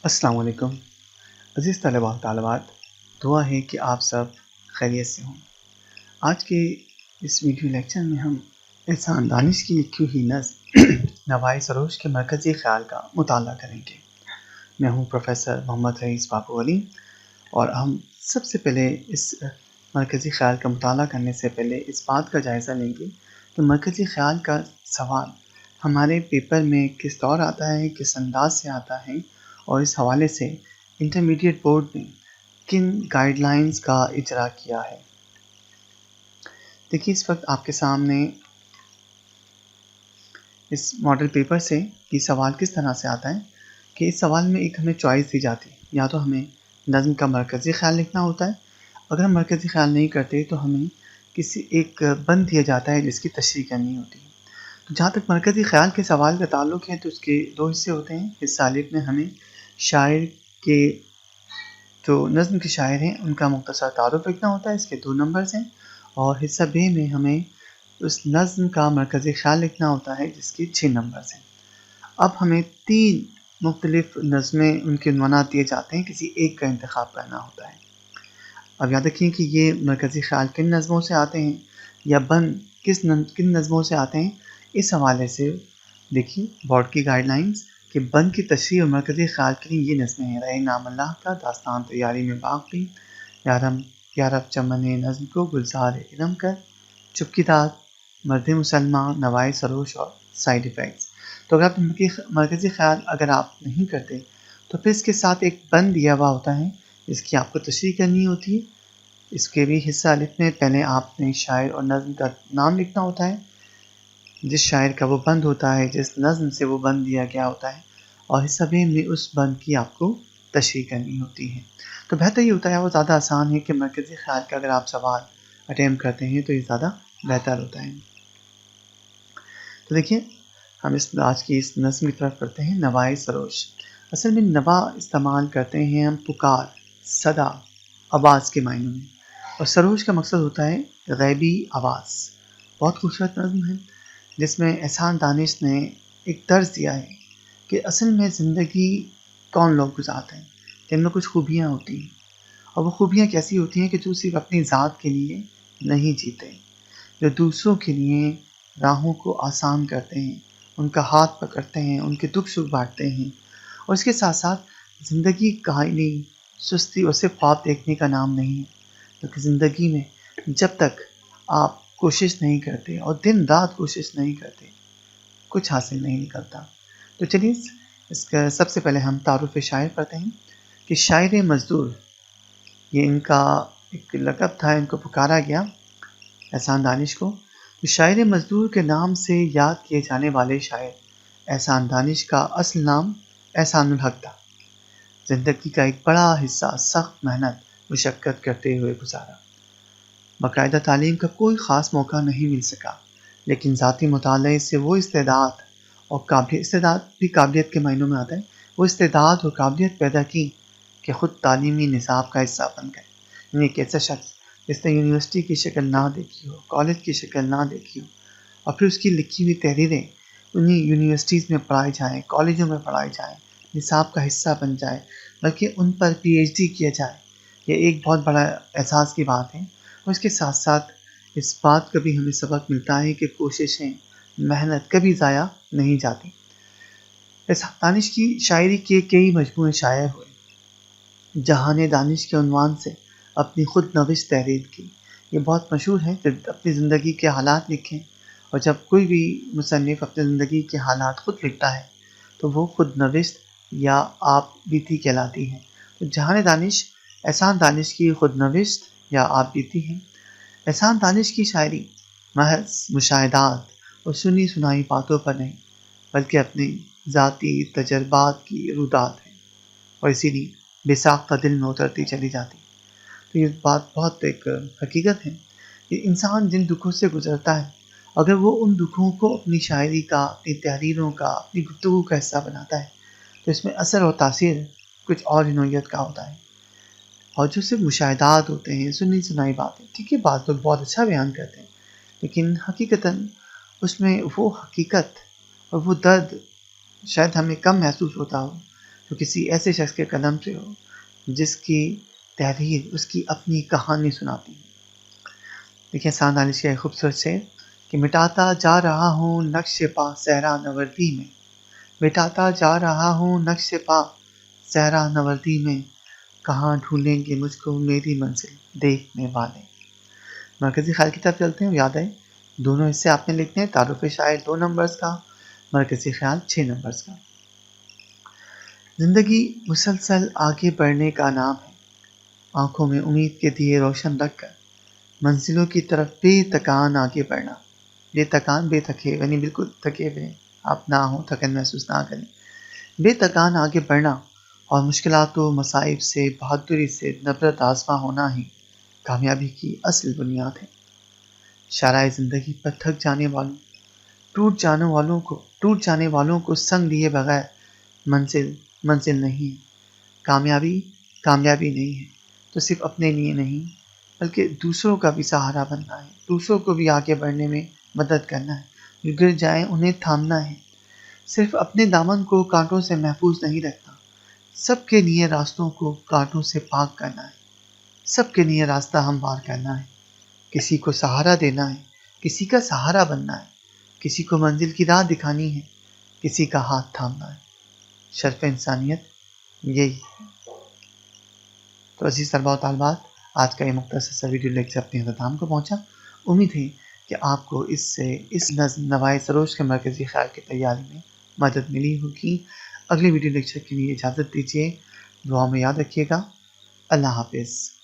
السلام علیکم عزیز طلباء و طالبات، دعا ہے کہ آپ سب خیریت سے ہوں۔ آج کے اس ویڈیو لیکچر میں ہم احسان دانش کی لکھی ہوئی نظم نوائے سروش کے مرکزی خیال کا مطالعہ کریں گے۔ میں ہوں پروفیسر محمد رئیس بابو علی، اور ہم سب سے پہلے اس مرکزی خیال کا مطالعہ کرنے سے پہلے اس بات کا جائزہ لیں گے کہ مرکزی خیال کا سوال ہمارے پیپر میں کس طور آتا ہے، کس انداز سے آتا ہے، اور اس حوالے سے انٹرمیڈیٹ بورڈ نے کن گائیڈ لائنز کا اجرا کیا ہے۔ دیکھیے، اس وقت آپ کے سامنے اس ماڈل پیپر سے یہ سوال کس طرح سے آتا ہے کہ اس سوال میں ایک ہمیں چوائس دی جاتی ہے، یا تو ہمیں نظم کا مرکزی خیال لکھنا ہوتا ہے، اگر ہم مرکزی خیال نہیں کرتے تو ہمیں کسی ایک بند دیا جاتا ہے جس کی تشریح کرنی ہوتی ہے۔ تو جہاں تک مرکزی خیال کے سوال کا تعلق ہے تو اس کے دو حصے ہوتے ہیں۔ حصہ الف میں ہمیں شاعر کے جو نظم کے شاعر ہیں ان کا مختصر تعارف لکھنا ہوتا ہے، اس کے 2 نمبرز ہیں، اور حصہ ب میں ہمیں اس نظم کا مرکزی خیال لکھنا ہوتا ہے جس کے 6 نمبرز ہیں۔ اب ہمیں 3 مختلف نظمیں ان کے عنوانات دیے جاتے ہیں، کسی ایک کا انتخاب کرنا ہوتا ہے۔ اب یاد رکھیں کہ یہ مرکزی خیال کن نظموں سے آتے ہیں یا بند کن نظموں سے آتے ہیں، اس حوالے سے دیکھیے بورڈ کی گائیڈ لائنز کہ بند کی تشریح اور مرکزی خیال کے لیے یہ نظمیں ہیں: رہے نام اللہ کا، داستان تیاری میں باقی، یارب چمن نظم کو گلزار علم کر، چپکی دار، مرد مسلمان، نوائے سروش اور سائیڈ ایفیکٹس۔ تو اگر آپ مرکزی خیال اگر آپ نہیں کرتے تو پھر اس کے ساتھ ایک بند دیا ہوا ہوتا ہے جس کی آپ کو تشریح کرنی ہوتی ہے۔ اس کے بھی حصہ الف میں پہلے آپ نے شاعر اور نظم کا نام لکھنا ہوتا ہے، جس شاعر کا وہ بند ہوتا ہے، جس نظم سے وہ بند دیا گیا ہوتا ہے، اور حصہ ب میں اس بند کی آپ کو تشریح کرنی ہوتی ہے۔ تو بہتر یہ ہوتا ہے، وہ زیادہ آسان ہے کہ مرکزی خیال کا اگر آپ سوال اٹیمپٹ کرتے ہیں تو یہ زیادہ بہتر ہوتا ہے۔ تو دیکھیے، ہم آج کی اس نظم کی طرف کرتے ہیں، نوائے سروش۔ اصل میں نوا استعمال کرتے ہیں ہم پکار، صدا، آواز کے معنی میں، اور سروش کا مقصد ہوتا ہے غیبی آواز۔ بہت خوبصورت نظم ہے جس میں احسان دانش نے ایک طرز دیا ہے کہ اصل میں زندگی کون لوگ گزارتے ہیں، جن میں کچھ خوبیاں ہوتی ہیں، اور وہ خوبیاں کیسی ہوتی ہیں کہ جو صرف اپنی ذات کے لیے نہیں جیتے، جو دوسروں کے لیے راہوں کو آسان کرتے ہیں، ان کا ہاتھ پکڑتے ہیں، ان کے دکھ سکھ بانٹتے ہیں، اور اس کے ساتھ ساتھ زندگی کاہلی، سستی اور صرف خواب دیکھنے کا نام نہیں ہے، کیونکہ زندگی میں جب تک آپ کوشش نہیں کرتے اور دن رات کوشش نہیں کرتے کچھ حاصل نہیں نکلتا۔ تو چلیے اس کا سب سے پہلے ہم تعارف شاعر پڑھتے ہیں کہ شاعر مزدور، یہ ان کا ایک لقب تھا، ان کو پکارا گیا احسان دانش کو۔ تو شاعر مزدور کے نام سے یاد کیے جانے والے شاعر احسان دانش کا اصل نام احسان الحق تھا۔ زندگی کا ایک بڑا حصہ سخت محنت مشقت کرتے ہوئے گزارا۔ باقاعدہ تعلیم کا کوئی خاص موقع نہیں مل سکا، لیکن ذاتی مطالعے سے وہ استعداد بھی قابلیت کے معنوں میں آتا ہے، وہ استعداد اور قابلیت پیدا کی کہ خود تعلیمی نصاب کا حصہ بن گئے۔ یعنی ایک ایسا شخص جس نے یونیورسٹی کی شکل نہ دیکھی ہو، کالج کی شکل نہ دیکھی ہو، اور پھر اس کی لکھی ہوئی تحریریں انہیں یونیورسٹیز میں پڑھائی جائیں، کالجوں میں پڑھائی جائیں، نصاب کا حصہ بن جائے، بلکہ ان پر پی ایچ ڈی کیا جائے، یہ ایک بہت بڑا احساس کی بات ہے۔ اور اس کے ساتھ ساتھ اس بات کا بھی ہمیں سبق ملتا ہے کہ کوششیں، محنت کبھی ضائع نہیں جاتی۔ احسان دانش کی شاعری کے کئی مجموعے شائع ہوئے۔ جہان دانش کے عنوان سے اپنی خود نوشت تحریر کی، یہ بہت مشہور ہے کہ اپنی زندگی کے حالات لکھیں، اور جب کوئی بھی مصنف اپنی زندگی کے حالات خود لکھتا ہے تو وہ خود نوشت یا آپ بیتی کہلاتی ہے۔ تو جہان دانش احسان دانش کی خود نوشت یا آپ بیتی ہے۔ احسان دانش کی شاعری محض مشاہدات اور سنی سنائی باتوں پر نہیں، بلکہ اپنے ذاتی تجربات کی رودات ہے، اور اسی لیے بے ساختہ دل میں اترتی چلی جاتی۔ تو یہ بات بہت ایک حقیقت ہے کہ انسان جن دکھوں سے گزرتا ہے، اگر وہ ان دکھوں کو اپنی شاعری کا، اپنی تحریروں کا، اپنی گفتگو کا حصہ بناتا ہے تو اس میں اثر اور تاثیر کچھ اور ہی نوعیت کا ہوتا ہے۔ اور جو صرف مشاہدات ہوتے ہیں، سنی سنائی باتیں، ٹھیک ہے، بعض لوگ بہت اچھا بیان کرتے ہیں، لیکن حقیقتاً اس میں وہ حقیقت اور وہ درد شاید ہمیں کم محسوس ہوتا ہو، جو کسی ایسے شخص کے قدم سے ہو جس کی تحریر اس کی اپنی کہانی سناتی ہے۔ دیکھیں سعد علی کی خوبصورت شعر کہ مٹاتا جا رہا ہوں نقش پا صحرا نوردی میں، مٹاتا جا رہا ہوں نقش پا صحرا نوردی میں، کہاں ڈھونڈیں گے مجھ کو میری منزل دیکھنے والے۔ مرکزی خیال کی طرف چلتے ہیں، یاد ہے دونوں حصے آپ نے لکھنے ہیں، تعارف شاعر 2 نمبرز کا، مرکزی خیال 6 نمبرز کا۔ زندگی مسلسل آگے بڑھنے کا نام ہے، آنکھوں میں امید کے دیے روشن رکھ کر منزلوں کی طرف بے تکان آگے بڑھنا۔ بے تکان، بے تھکے، یعنی بالکل تھکے ہوئے آپ نہ ہوں، تھکن محسوس نہ کریں، بے تکان آگے بڑھنا اور مشکلات و مصائب سے بہادری سے نبرد آزما ہونا ہی کامیابی کی اصل بنیاد ہے۔ شرائع زندگی پر تھک جانے والوں، ٹوٹ جانے والوں کو سنگ لیے بغیر منزل نہیں ہے۔ کامیابی نہیں ہے تو صرف اپنے لیے نہیں بلکہ دوسروں کا بھی سہارا بننا ہے، دوسروں کو بھی آگے بڑھنے میں مدد کرنا ہے، جو گر جائیں انہیں تھامنا ہے۔ صرف اپنے دامن کو کانٹوں سے محفوظ نہیں رکھنا، سب کے لیے راستوں کو کانٹوں سے پاک کرنا ہے، سب کے لیے راستہ ہموار کرنا ہے، کسی کو سہارا دینا ہے، کسی کا سہارا بننا ہے، کسی کو منزل کی راہ دکھانی ہے، کسی کا ہاتھ تھامنا ہے۔ شرف انسانیت یہی ہے۔ تو عزیز طلباء و طالبات، آج کا یہ مختصر سا ویڈیو لیکچر اپنے اختتام کو پہنچا۔ امید ہے کہ آپ کو اس نظم نوائے سروش کے مرکزی خیال کی تیاری میں مدد ملی ہوگی۔ اگلے ویڈیو لیکچر کے لیے اجازت دیجیے، دعا میں یاد رکھیے گا۔ اللہ حافظ۔